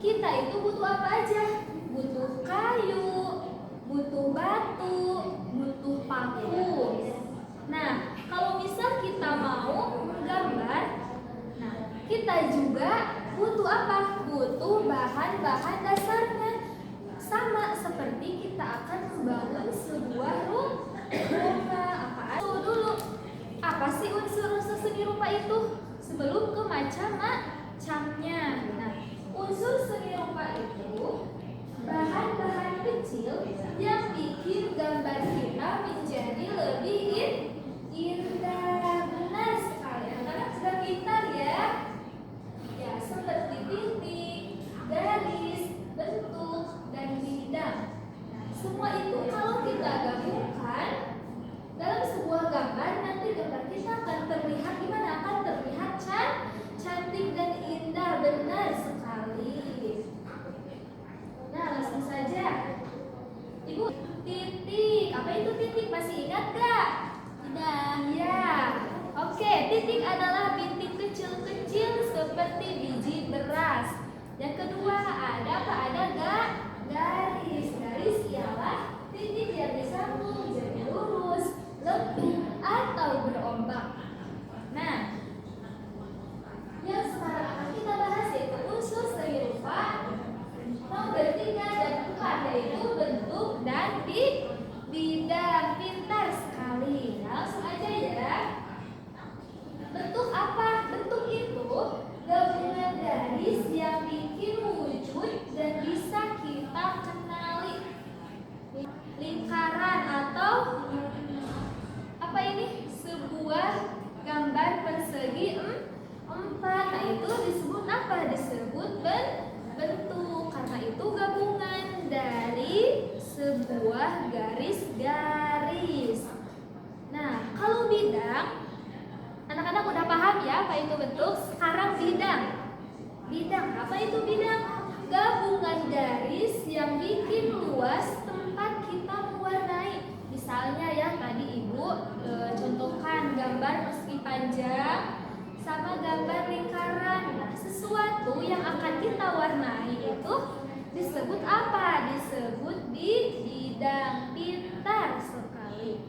kita itu butuh apa aja? Butuh kayu, butuh batu, butuh paku. Nah, kalau misal kita mau menggambar, nah kita juga butuh apa? Butuh bahan-bahan dasarnya. Sama seperti kita akan membangun sebuah rumah. Apa sih unsur-unsur seni rupa itu? Sebelum ke macam-macamnya. Nah, unsur seni rupa itu bahan-bahan kecil yang bikin gambar kita menjadi lebih indah. Benar sekali. Anak-anak sudah pintar ya. Ya, seperti titik, garis, bentuk, dan bidang. Nah, semua itu kalau kita gabungkan dalam sebuah gambar, nanti gambar kita akan terlihat gimana? Akan terlihat cantik dan indah. Benar sekali. Nah, langsung saja. Ibu, titik. Apa itu titik? Masih ingat gak? Tidak. Ya. Oke, titik adalah bintik kecil-kecil seperti biji beras. Yang kedua ada apa? Ada garis. Garis ialah titik yang disambung jadi lurus, lengkung, atau berombak. Nah, yang sekarang akan kita bahas yaitu unsur seni rupa nomor 3 dan 4, yaitu bentuk dan bidang. Pintar sekali. Langsung aja ya. Bentuk apa? Bentuk itu gabungan garis yang bikin wujud dan bisa kita kenali. Lingkaran atau apa ini? Sebuah gambar persegi 4. Nah, itu disebut apa? Disebut bentuk. Karena itu gabungan dari sebuah garis-garis. Nah, kalau bidang, anak-anak udah paham ya apa itu bentuk? Sekarang bidang. Bidang, apa itu bidang? Gabungan garis yang bikin luas tempat kita mewarnai. Misalnya ya, tadi Ibu contohkan gambar persegi panjang sama gambar lingkaran. Nah, sesuatu yang akan kita warnai itu disebut apa? Disebut bidang. Pintar sekali.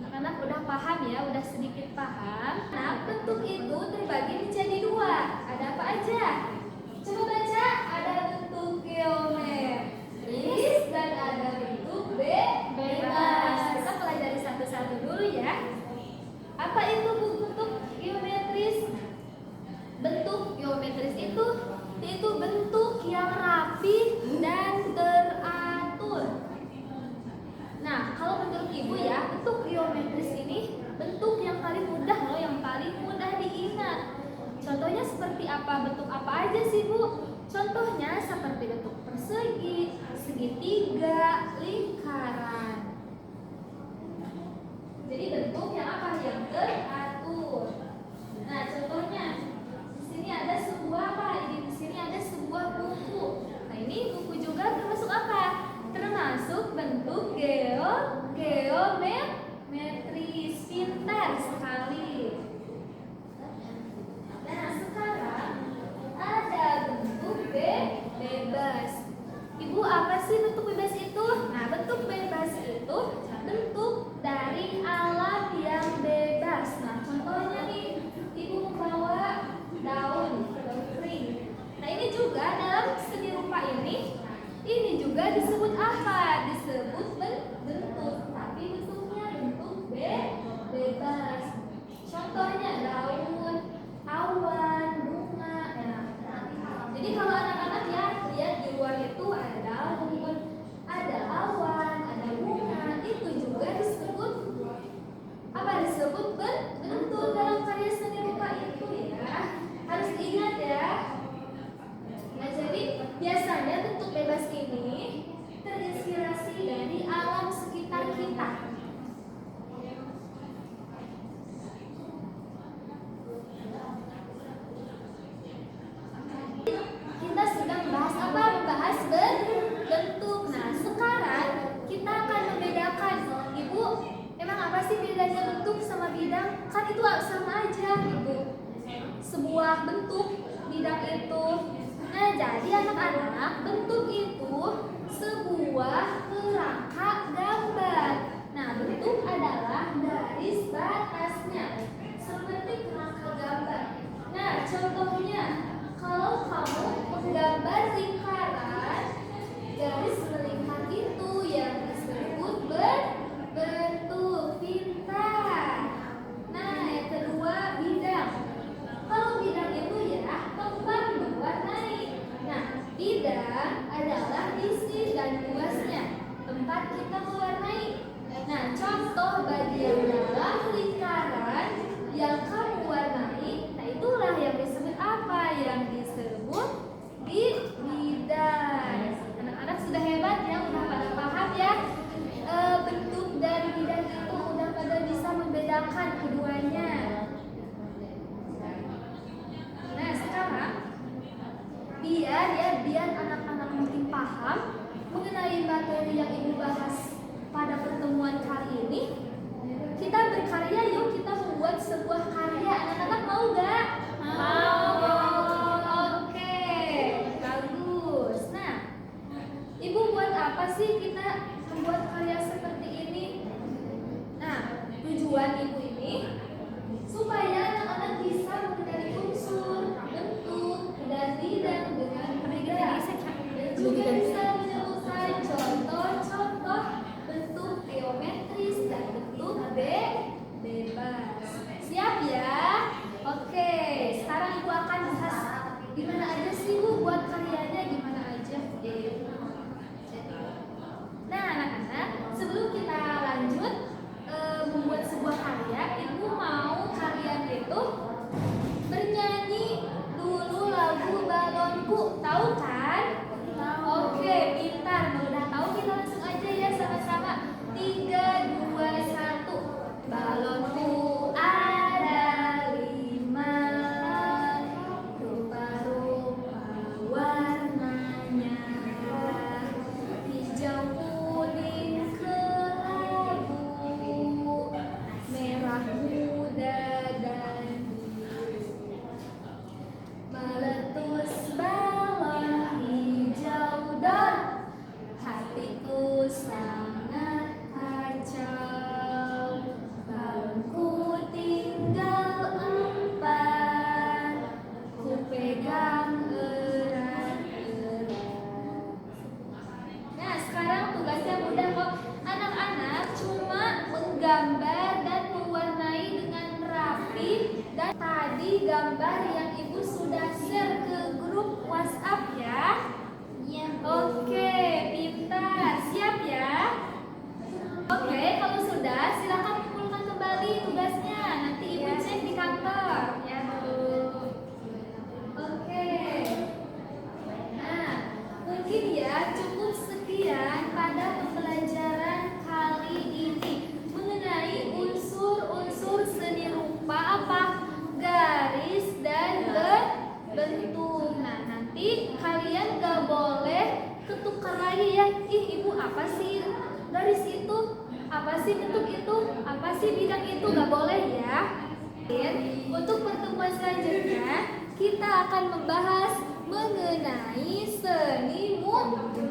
Anak-anak udah paham ya, udah sedikit paham. Nah, bentuk itu terbagi menjadi 2. Ada apa aja? Coba baca, ada bentuk geometris dan ada bentuk bebas. Kita pelajari satu-satu dulu ya. Apa itu bentuk geometris? Bentuk geometris itu bentuk yang rapi dan teratur. Nah, kalau menurut Ibu ya, bentuk geometris ini bentuk yang paling mudah loh, yang paling mudah diingat. Contohnya seperti apa? Bentuk apa aja sih, Bu? Contohnya seperti bentuk persegi, segitiga, lingkaran. Jadi bentuk yang apa? Yang teratur. Nah, contohnya di sini ada sebuah apa? Di sini ada sebuah buku. Nah, ini buku juga termasuk apa? Termasuk bentuk geometris. Pintar sekali. Nah, sekarang ada bentuk bebas. Ibu, apa sih bentuk bebas itu? Nah, bentuk bebas itu bentuk dari alam yang bebas. Nah, contohnya nih, Ibu membawa daun kering. Nah, ini juga dalam seni rupa ini juga disebut apa? Disebut bentuk, tapi bentuknya bentuk bebas. Contohnya daun, awan, bunga. Nah, jadi kalau anak-anak ya lihat di luar itu ada daun, ada awan, ada bunga, itu juga disebut apa? Disebut bentuk dalam karya seni rupa itu ya. Harus diingat ya. Nah, jadi biasanya bentuk bebas ini terinspirasi dari alam sekitar kita. Kita sedang membahas apa? Membahas bentuk. Jadi anak-anak, bentuk itu sebuah kerangka gambar. Nah, bentuk adalah garis batasnya seperti kerangka gambar. Nah, contohnya kalau kamu menggambar lingkaran, garis melingkar itu yang disebut berbentuk pintar. Nah, yang kedua bidang. Kalau bidang itu ya tempat mewarnai. Nah, bidang adalah isi dan luasnya tempat kita mewarnai. Nah, contoh bagian dalam lingkaran yang kamu warnai, nah itulah yang disebut apa? Yang disebut bidang. Anak-anak sudah hebat ya, udah pada paham ya bentuk dari bidang itu, udah pada bisa membedakan keduanya. Nah, sekarang biar anak-anak makin paham mengenai materi yang ibu bahas pada pertemuan kali ini, kita berkarya yuk, kita membuat sebuah karya. Anak-anak mau gak? Mau. Oke, bagus. Nah, ibu buat apa sih kita membuat karya seperti ini? Nah, tujuan ibu ini supaya anak-anak bisa mengenali unsur, bentuk, dan bidang dengan mudah, dan juga bisa menyebutkan contoh-contoh bentuk geometris dan bentuk bebas. Siap ya? Oke, sekarang ibu akan bahas gimana aja sih bu buat karyanya, gimana aja. Nah, anak-anak, sebelum kita lanjut membuat sebuah karya, ibu mau kalian itu bernyanyi dulu lagu Balonku, tahu kan? Oke, pintar. Kalau udah tahu kita langsung aja ya sama-sama. 3, 2, 1. Balonku ada 5, rupa-rupa warnanya, hijau, kuning, kelabu, merah muda dan biru. Meletus balon hijau dan hatiku sangat kacau. Balonku tinggal 4, ku pegang erat-erat. Nah, sekarang tugasnya mudah kok. Anak-anak cuma menggambar dan mewarnai dengan rapi. Dan tadi gambar yang ibu sudah share ke grup WhatsApp ya. Oke, pintar. Siap ya? Oke, kalau sudah silakan kumpulkan kembali tugasnya. Nanti ibu cek di kantor ya, Bu. Oke. Nah, mungkin ya cukup sekian pada pembelajaran kali ini mengenai unsur-unsur seni rupa apa? Garis dan bentuk. Nah, nanti kalian gak boleh ketukar lagi ya. Ih, ibu apa sih garis itu? Apa sih bentuk itu? Apa sih bidang itu? Gak boleh ya. Untuk pertemuan selanjutnya kita akan membahas mengenai seni musik.